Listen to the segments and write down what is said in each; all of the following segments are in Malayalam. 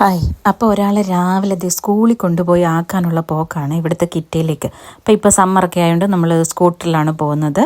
ഹായ്. അപ്പോൾ ഒരാളെ രാവിലെ സ്കൂളിൽ കൊണ്ടുപോയി ആക്കാനുള്ള പോക്കാണ് ഇവിടുത്തെ കിറ്റയിലേക്ക്. അപ്പോൾ ഇപ്പോൾ സമ്മറൊക്കെ ആയതുകൊണ്ട് നമ്മൾ സ്കൂട്ടറിലാണ് പോകുന്നത്.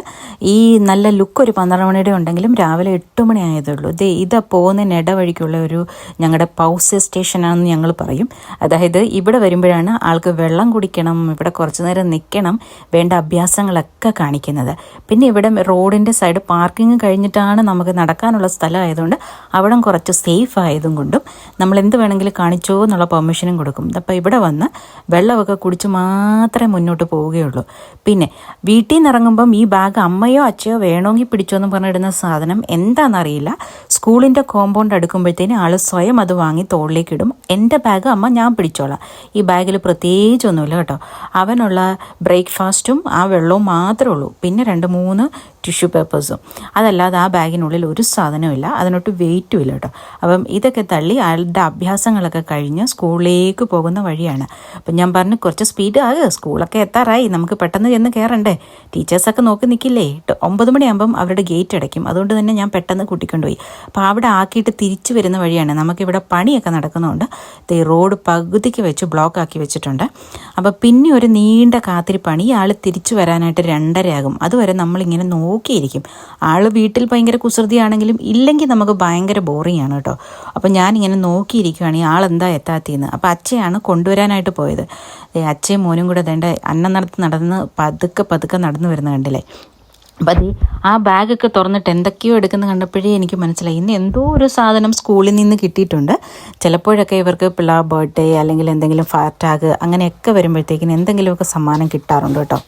ഈ നല്ല ലുക്ക് ഒരു 12 മണിയുടെ ഉണ്ടെങ്കിലും രാവിലെ 8 മണി ആയതുള്ളൂ. ഇതാ പോകുന്നതിന് ഇടവഴിക്കുള്ള ഒരു ഞങ്ങളുടെ പൗസ് സ്റ്റേഷനാണെന്ന് ഞങ്ങൾ പറയും. അതായത് ഇവിടെ വരുമ്പോഴാണ് ആൾക്ക് വെള്ളം കുടിക്കണം, ഇവിടെ കുറച്ച് നേരം നിൽക്കണം, വേണ്ട അഭ്യാസങ്ങളൊക്കെ കാണിക്കുന്നത്. പിന്നെ ഇവിടെ റോഡിൻ്റെ സൈഡ് പാർക്കിംഗ് കഴിഞ്ഞിട്ടാണ് നമുക്ക് നടക്കാനുള്ള സ്ഥലം ആയതുകൊണ്ട് അവിടെ കുറച്ച് സേഫ് ആയതും കൊണ്ടും നമ്മൾ എന്ത് വേണമെങ്കിലും കാണിച്ചോ എന്നുള്ള പെർമിഷനും കൊടുക്കും. അപ്പോൾ ഇവിടെ വന്ന് വെള്ളമൊക്കെ കുടിച്ച് മാത്രമേ മുന്നോട്ട് പോവുകയുള്ളൂ. പിന്നെ വീട്ടിൽ നിന്ന് ഇറങ്ങുമ്പം ഈ ബാഗ് അമ്മയോ അച്ഛയോ വേണമെങ്കിൽ പിടിച്ചോ എന്ന് പറഞ്ഞിടുന്ന സാധനം എന്താണെന്നറിയില്ല. സ്കൂളിൻ്റെ കോമ്പൗണ്ട് അടുക്കുമ്പോഴത്തേന് ആൾ സ്വയം അത് വാങ്ങി തോളിലേക്ക് ഇടും. എൻ്റെ ബാഗ് അമ്മ ഞാൻ പിടിച്ചോളാം. ഈ ബാഗിൽ പ്രത്യേകിച്ചൊന്നുമില്ല കേട്ടോ. അവനുള്ള ബ്രേക്ക്ഫാസ്റ്റും ആ വെള്ളവും മാത്രമേ ഉള്ളൂ. പിന്നെ 2-3 ടിഷ്യൂ പേപ്പേഴ്സും. അതല്ലാതെ ആ ബാഗിനുള്ളിൽ ഒരു സാധനവും ഇല്ല, അതിനൊട്ട് വെയിറ്റും ഇല്ല കേട്ടോ. അപ്പം ഇതൊക്കെ തള്ളി ആളുടെ അഭ്യാസങ്ങളൊക്കെ കഴിഞ്ഞ് സ്കൂളിലേക്ക് പോകുന്ന വഴിയാണ്. അപ്പം ഞാൻ പറഞ്ഞു കുറച്ച് സ്പീഡ് ആകുക, സ്കൂളൊക്കെ എത്താറായി, നമുക്ക് പെട്ടെന്ന് ചെന്ന് കയറണ്ടേ. ടീച്ചേഴ്സൊക്കെ നോക്കി നിൽക്കില്ലേ. 9 മണിയാകുമ്പം അവരുടെ ഗേറ്റ് അടയ്ക്കും. അതുകൊണ്ട് തന്നെ ഞാൻ പെട്ടെന്ന് കൂട്ടിക്കൊണ്ടുപോയി. അപ്പോൾ അവിടെ ആക്കിയിട്ട് തിരിച്ചു വരുന്ന വഴിയാണ്. നമുക്കിവിടെ പണിയൊക്കെ നടക്കുന്നതുകൊണ്ട് റോഡ് പകുതിക്ക് വെച്ച് ബ്ലോക്ക് ആക്കി വെച്ചിട്ടുണ്ട്. അപ്പോൾ പിന്നെ ഒരു നീണ്ട കാത്തിരിപ്പാണ്. ഈ ആൾ തിരിച്ചു വരാനായിട്ട് 2:30 ആകും. അതുവരെ നമ്മളിങ്ങനെ നോക്കിയിരിക്കും. ആൾ വീട്ടിൽ ഭയങ്കര കുസൃതിയാണെങ്കിലും ഇല്ലെങ്കിൽ നമുക്ക് ഭയങ്കര ബോറിംഗ് ആണ് കേട്ടോ. അപ്പം ഞാനിങ്ങനെ നോക്കിയിരിക്കുകയാണ് ഈ ആളെന്താ എത്താത്തിയെന്ന്. അപ്പോൾ അച്ഛയാണ് കൊണ്ടുവരാനായിട്ട് പോയത്. അച്ഛയും മോനും കൂടെ അന്നം നടന്ന് പതുക്കെ നടന്നു വരുന്ന കണ്ടില്ലേ. അപ്പം ആ ബാഗൊക്കെ തുറന്നിട്ട് എന്തൊക്കെയോ എടുക്കുന്ന കണ്ടപ്പോഴേ എനിക്ക് മനസ്സിലായി ഇന്ന് എന്തോ ഒരു സാധനം സ്കൂളിൽ നിന്ന് കിട്ടിയിട്ടുണ്ട്. ചിലപ്പോഴൊക്കെ ഇവർക്ക് പിള്ളേർ ബർത്ത്ഡേ അല്ലെങ്കിൽ എന്തെങ്കിലും ഫാറ്റാഗ് അങ്ങനെയൊക്കെ വരുമ്പോഴത്തേക്കിന് എന്തെങ്കിലുമൊക്കെ സമ്മാനം കിട്ടാറുണ്ട് കേട്ടോ.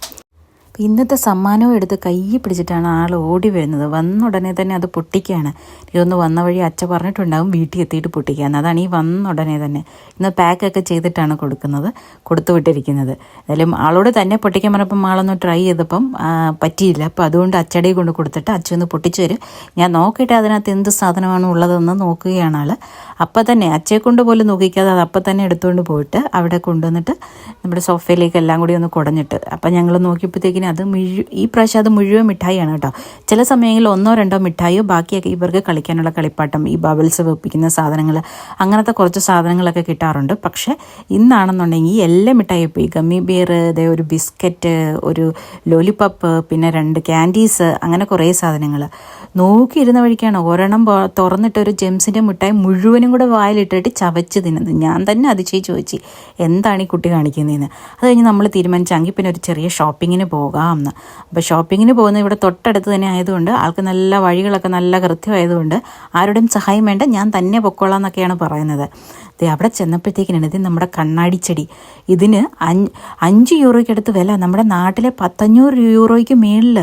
ഇന്നത്തെ സമ്മാനവും എടുത്ത് കൈ പിടിച്ചിട്ടാണ് ആൾ ഓടി വരുന്നത്. വന്ന ഉടനെ തന്നെ അത് പൊട്ടിക്കുകയാണ്. ഇതൊന്ന് വന്ന വഴി അച്ഛൻ പറഞ്ഞിട്ടുണ്ടാകും വീട്ടിൽ എത്തിയിട്ട് പൊട്ടിക്കുകയെന്ന്. അതാണ് ഈ വന്ന ഉടനെ തന്നെ ഇന്ന് പാക്കൊക്കെ ചെയ്തിട്ടാണ് കൊടുത്തു വിട്ടിരിക്കുന്നത്. എന്തായാലും ആളോട് തന്നെ പൊട്ടിക്കാൻ പറഞ്ഞപ്പം ആളൊന്ന് ട്രൈ ചെയ്തപ്പം പറ്റിയില്ല. അപ്പോൾ അതുകൊണ്ട് അച്ചടയെ കൊണ്ട് കൊടുത്തിട്ട് അച്ഛനൊന്ന് പൊട്ടിച്ചു തരും, ഞാൻ നോക്കിയിട്ട് അതിനകത്ത് എന്ത് സാധനമാണ് ഉള്ളതെന്ന് നോക്കുകയാണ് ആൾ. അപ്പം തന്നെ അച്ഛയെ കൊണ്ട് പോലും നോക്കിക്കാതെ അത് അപ്പം തന്നെ എടുത്തുകൊണ്ട് പോയിട്ട് അവിടെ കൊണ്ടുവന്നിട്ട് നമ്മുടെ സോഫയിലേക്ക് എല്ലാം കൂടി ഒന്ന് കുടഞ്ഞിട്ട് അപ്പം ഞങ്ങൾ നോക്കിയപ്പോഴത്തേക്കിനും ഈ പ്രാവശ്യം അത് മുഴുവൻ മിഠായിയാണ് കേട്ടോ. ചില സമയങ്ങളിൽ 1-2 മിഠായിയോ ബാക്കിയൊക്കെ ഇവർക്ക് കളിക്കാനുള്ള കളിപ്പാട്ടം, ഈ ബബിൾസ് വെപ്പിക്കുന്ന സാധനങ്ങൾ, അങ്ങനത്തെ കുറച്ച് സാധനങ്ങളൊക്കെ കിട്ടാറുണ്ട്. പക്ഷേ ഇന്നാണെന്നുണ്ടെങ്കിൽ എല്ലാ മിഠായി പോയി. ഗമ്മി ബിയർ, ഒരു ബിസ്ക്കറ്റ്, ഒരു ലോലിപോപ്പ്, പിന്നെ 2 ക്യാൻഡീസ്, അങ്ങനെ കുറേ സാധനങ്ങൾ. നോക്കിയിരുന്ന വഴിക്കാണ് ഒരെണ്ണം തുറന്നിട്ട് ഒരു ജെംസിൻ്റെ മിഠായി മുഴുവനും കൂടെ വായിലിട്ടിട്ട് ചവച്ച് തിന്നുന്നത്. ഞാൻ തന്നെ അതിശയിച്ച് ചോദിച്ചു എന്താണ് ഈ കുട്ടി കാണിക്കുന്നതെന്ന്. അത് കഴിഞ്ഞ് നമ്മൾ തീരുമാനിച്ചെങ്കിൽ പിന്നെ ഒരു ചെറിയ ഷോപ്പിങ്ങിന് പോകാമെന്ന്. അപ്പോൾ ഷോപ്പിങ്ങിന് പോകുന്നത് ഇവിടെ തൊട്ടടുത്ത് തന്നെ ആയതുകൊണ്ട് ആൾക്ക് നല്ല വഴികളൊക്കെ നല്ല കൃത്യമായതുകൊണ്ട് ആരുടെയും സഹായം വേണ്ട, ഞാൻ തന്നെ പൊക്കോളാം എന്നൊക്കെയാണ് പറയുന്നത്. അവിടെ ചെന്നപ്പോഴത്തേക്കിനാണ് ഇത് നമ്മുടെ കണ്ണാടിച്ചെടി. ഇതിന് 5 യൂറോയ്ക്ക് അടുത്ത് വില, നമ്മുടെ നാട്ടിലെ 1,500 യൂറോയ്ക്ക് മേളിൽ.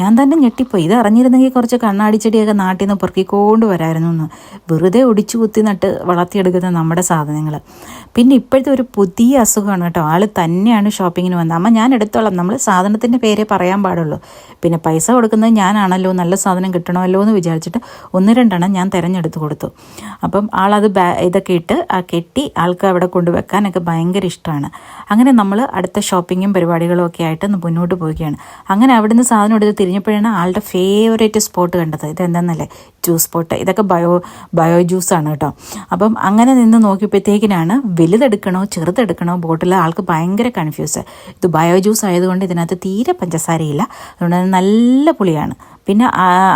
ഞാൻ തന്നെ ഞെട്ടിപ്പോയി. ഇത് അറിഞ്ഞിരുന്നെങ്കിൽ കുറച്ച് കണ്ണാടിച്ചെടിയൊക്കെ നാട്ടിൽ നിന്ന് പെറുക്കിക്കൊണ്ട് വരായിരുന്നു എന്ന്. വെറുതെ ഒടിച്ചു കുത്തി നട്ട് വളർത്തിയെടുക്കുന്ന നമ്മുടെ സാധനങ്ങൾ. പിന്നെ ഇപ്പോഴത്തെ ഒരു പുതിയ അസുഖമാണ് കേട്ടോ. ആൾ തന്നെയാണ് ഷോപ്പിങ്ങിന് വന്നത്. അമ്മ ഞാൻ എടുത്തോളാം, നമ്മൾ സാധനത്തിൻ്റെ പേരേ പറയാൻ പാടുള്ളൂ, പിന്നെ പൈസ കൊടുക്കുന്നത് ഞാനാണല്ലോ, നല്ല സാധനം കിട്ടണമല്ലോ എന്ന് വിചാരിച്ചിട്ട് 1-2 ഞാൻ തിരഞ്ഞെടുത്ത് കൊടുത്തു. അപ്പം ആളത് ഇതൊക്കെ ഇട്ട് കെട്ടി ആൾക്ക് അവിടെ കൊണ്ടുവെക്കാനൊക്കെ ഭയങ്കര ഇഷ്ടമാണ്. അങ്ങനെ നമ്മൾ അടുത്ത ഷോപ്പിങ്ങും പരിപാടികളും ഒക്കെ ആയിട്ട് മുന്നോട്ട് പോവുകയാണ്. അങ്ങനെ അവിടുന്ന് സാധനം എടുത്ത് തിരിഞ്ഞപ്പോഴാണ് ആളുടെ ഫേവറേറ്റ് സ്പോട്ട് കണ്ടത്. ഇതെന്താണെന്നല്ലേ, ജ്യൂസ് സ്പോട്ട്. ഇതൊക്കെ ബയോ ജ്യൂസാണ് കേട്ടോ. അപ്പം അങ്ങനെ നിന്ന് നോക്കിയപ്പോഴത്തേക്കിനാണ് വലുതെടുക്കണോ ചെറുതെടുക്കണോ ബോട്ടിൽ. ആൾക്ക് ഭയങ്കര കൺഫ്യൂസ്. ഇത് ബയോ ജ്യൂസ് ആയതുകൊണ്ട് ഇതിനകത്ത് തീരെ പഞ്ചസാരയില്ല, അതുകൊണ്ട് നല്ല പുളിയാണ്. പിന്നെ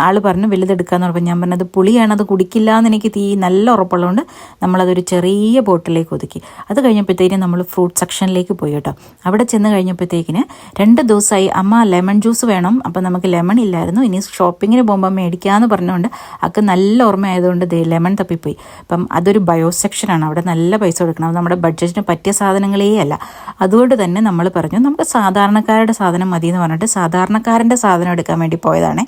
ആൾ പറഞ്ഞു വലുതെടുക്കാമെന്ന് പറഞ്ഞപ്പോൾ ഞാൻ പറഞ്ഞത് പുളിയാണ്, അത് കുടിക്കില്ല എന്ന് എനിക്ക് നല്ല ഉറപ്പുള്ളതുകൊണ്ട് നമ്മളതൊരു ചെറിയ ബോട്ടിലേക്ക് ഒതുക്കി. അത് കഴിഞ്ഞപ്പോഴത്തേക്കും നമ്മൾ ഫ്രൂട്ട് സെക്ഷനിലേക്ക് പോയി കേട്ടോ. അവിടെ ചെന്ന് കഴിഞ്ഞപ്പോഴത്തേക്കിന് 2 ദിവസമായി അമ്മ ലെമൺ ജ്യൂസ് വേണം, അപ്പം നമുക്ക് ലെമൺ ഇല്ലായിരുന്നു, ഇനി ഷോപ്പിങ്ങിന് പോകുമ്പോൾ മേടിക്കാമെന്ന് പറഞ്ഞുകൊണ്ട് അതൊക്കെ നല്ല ഓർമ്മയായതുകൊണ്ട് ലെമൺ തപ്പിപ്പോയി. അപ്പം അതൊരു ബയോ സെക്ഷനാണ്, അവിടെ നല്ല പൈസ കൊടുക്കണം, അത് നമ്മുടെ ബഡ്ജറ്റിന് പറ്റിയ സാധനങ്ങളേ അല്ല. അതുകൊണ്ട് തന്നെ നമ്മൾ പറഞ്ഞു നമുക്ക് സാധാരണക്കാരുടെ സാധനം മതി എന്ന് പറഞ്ഞിട്ട് സാധാരണക്കാരൻ്റെ സാധനം എടുക്കാൻ വേണ്ടി പോയതാണേ.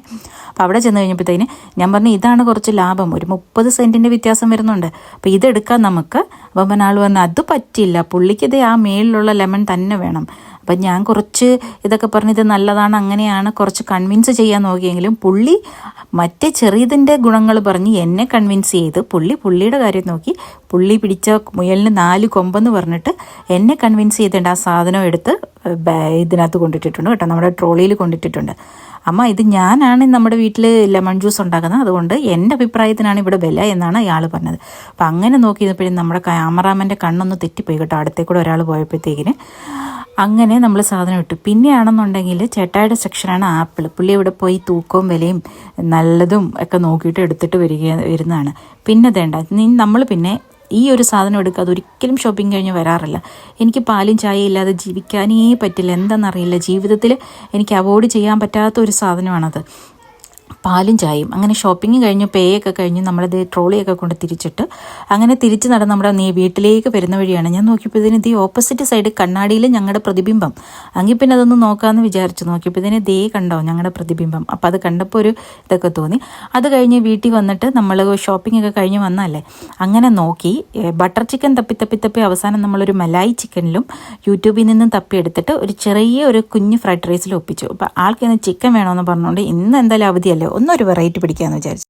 അപ്പോൾ അവിടെ ചെന്ന് കഴിഞ്ഞപ്പോഴത്തേന് ഞാൻ പറഞ്ഞു ഇതാണ് കുറച്ച് ലാഭം, ഒരു 30 സെൻറ്റിൻ്റെ വ്യത്യാസം വരുന്നുണ്ട്, അപ്പോൾ ഇതെടുക്കാം നമുക്ക്. അപ്പം ആൾ പറഞ്ഞു അത് പറ്റില്ല, പുള്ളിക്കിത് ആ മേളിലുള്ള ലെമൺ തന്നെ വേണം. അപ്പം ഞാൻ കുറച്ച് ഇതൊക്കെ പറഞ്ഞ് ഇത് നല്ലതാണ് അങ്ങനെയാണ് കുറച്ച് കൺവിൻസ് ചെയ്യാൻ നോക്കിയെങ്കിലും പുള്ളി മറ്റേ ചെറിയതിൻ്റെ ഗുണങ്ങൾ പറഞ്ഞ് എന്നെ കൺവിൻസ് ചെയ്ത് പുള്ളിയുടെ കാര്യം നോക്കി പുള്ളി പിടിച്ച മുയലിന് 4 കൊമ്പെന്ന് പറഞ്ഞിട്ട് എന്നെ കൺവിൻസ് ചെയ്തിട്ട് ആ സാധനം എടുത്ത് ഇതിനകത്ത് കൊണ്ടിട്ടിട്ടുണ്ട് കേട്ടോ, നമ്മുടെ ട്രോളിയിൽ കൊണ്ടിട്ടിട്ടുണ്ട്. അമ്മ ഇത് ഞാനാണ് നമ്മുടെ വീട്ടിൽ ലെമൺ ജ്യൂസ് ഉണ്ടാക്കുന്നത്, അതുകൊണ്ട് എൻ്റെ അഭിപ്രായത്തിനാണ് ഇവിടെ വില എന്നാണ് അയാൾ പറഞ്ഞത്. അപ്പം അങ്ങനെ നോക്കിയപ്പോഴും നമ്മുടെ ക്യാമറാമാൻ്റെ കണ്ണൊന്ന് തെറ്റിപ്പോയി കേട്ടോ, അടുത്തേക്കൂടെ ഒരാൾ പോയപ്പോഴത്തേക്കിന്. അങ്ങനെ നമ്മൾ സാധനം ഇട്ടു. പിന്നെയാണെന്നുണ്ടെങ്കിൽ ചേട്ടായുടെ സെക്ഷനാണ് ആപ്പിൾ. പുള്ളി ഇവിടെ പോയി തൂക്കവും വിലയും നല്ലതും ഒക്കെ നോക്കിയിട്ട് എടുത്തിട്ട് വരുന്നതാണ്. പിന്നെ വേണ്ട നമ്മൾ പിന്നെ ഈ ഒരു സാധനം എടുക്കുക, അതൊരിക്കലും ഷോപ്പിംഗ് കഴിഞ്ഞ് വരാറില്ല. എനിക്ക് പാലും ചായയും ഇല്ലാതെ ജീവിക്കാനേ പറ്റില്ല. എന്താണെന്നറിയില്ല, ജീവിതത്തിൽ എനിക്ക് അവോയ്ഡ് ചെയ്യാൻ പറ്റാത്ത ഒരു സാധനമാണത്, പാലും ചായയും. അങ്ങനെ ഷോപ്പിംഗ് കഴിഞ്ഞ് പേയൊക്കെ കഴിഞ്ഞ് നമ്മളത് ട്രോളിയൊക്കെ കൊണ്ട് തിരിച്ചിട്ട് അങ്ങനെ തിരിച്ച് നടന്ന് നമ്മുടെ വീട്ടിലേക്ക് വരുന്ന വഴിയാണ് ഞാൻ നോക്കിയപ്പോൾ ഇതിന് ഓപ്പോസിറ്റ് സൈഡ് കണ്ണാടിയിൽ ഞങ്ങളുടെ പ്രതിബിംബം. എങ്കിൽ പിന്നെ അതൊന്ന് നോക്കാമെന്ന് വിചാരിച്ചു. നോക്കിയപ്പോൾ ഇതിന് കണ്ടോ ഞങ്ങളുടെ പ്രതിബിംബം. അപ്പോൾ അത് കണ്ടപ്പോൾ ഒരു ഇതൊക്കെ തോന്നി. അത് കഴിഞ്ഞ് വീട്ടിൽ വന്നിട്ട് നമ്മൾ ഷോപ്പിംഗ് ഒക്കെ കഴിഞ്ഞ് വന്നല്ലേ, അങ്ങനെ നോക്കി ബട്ടർ ചിക്കൻ തപ്പി അവസാനം നമ്മളൊരു മലായി ചിക്കനിലും യൂട്യൂബിൽ നിന്നും തപ്പിയെടുത്തിട്ട് ഒരു കുഞ്ഞ് ഫ്രൈഡ് റൈസിൽ ഒപ്പിച്ചു. അപ്പോൾ ആൾക്ക് ചിക്കൻ വേണമെന്ന് പറഞ്ഞുകൊണ്ട് ഇന്ന് എന്തായാലും അവധിയല്ലേ, ഒന്നൊരു വെറൈറ്റി പിടിക്കാമെന്ന് വിചാരിച്ചു.